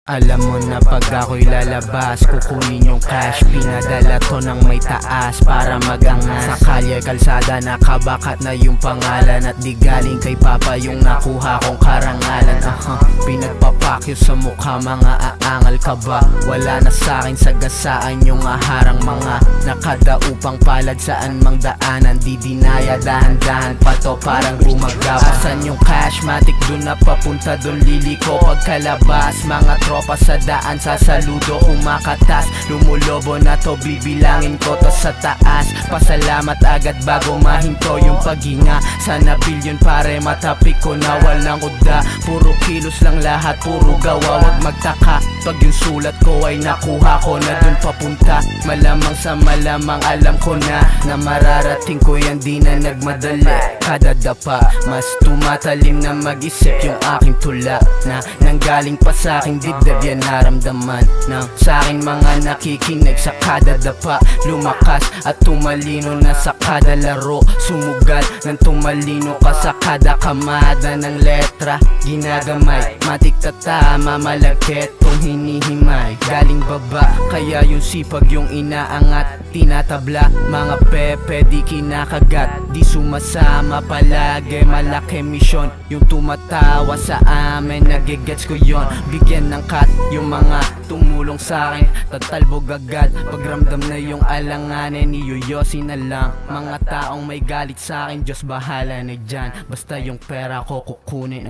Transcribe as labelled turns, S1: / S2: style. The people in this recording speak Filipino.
S1: Alam mo na pag ako'y lalabas, kukunin yung cash. Pinadala to ng may taas para magangas. Sa kalye kalsada nakabakat na yung pangalan. At di galing kay Papa yung nakuha kong karangalan. Pinagpapakyo sa mukha, mga aangal ka ba? Wala na sa'kin sagasaan yung aharang mga nakadaupang palad saan mang daanan. Di dinaya, dahan-dahan pa to parang gumagawa. Saan yung cash? Matik dun na papunta, dun liliko. Pagkalabas, mga tropa sa daan, sa saludo kumakatas. Lumulobo na to, bibilangin ko to sa taas. Pasalamat agad bago mahinto yung paghinga. Sana bilyon pare, matapik ko na walang kuda. Puro kilos lang lahat, puro gawa, wag magtaka pag yung sulat ko ay nakuha ko na dun papunta. Malamang sa malamang alam ko na mararating ko yan, di na nagmadali. Kada dapa, mas tumatalim na mag-isip yung aking tula. Na nanggaling pa sa aking dibdib, yan naramdaman na sa aking mga nakikinig. Sa kada dapa, lumakas at tumalino na sa kada laro. Sumugal ng tumalino ka sa kada kamada ng letra. Ginagamay, matik tatama, malagkit kung hinihimay. Galing baba, kaya yung sipag yung inaangat. Tinatabla, mga pepe di kinakagat. Di sumasama palagi, malaki misyon. Yung tumatawa sa amin, nagigets ko yon. Bigyan ng cut yung mga tumulong sa'kin. Tatalbog agad, pagramdam na yung alanganin. Iyuyosin na lang mga taong may galit sa'kin. Diyos bahala na dyan, basta yung pera ko kukunin.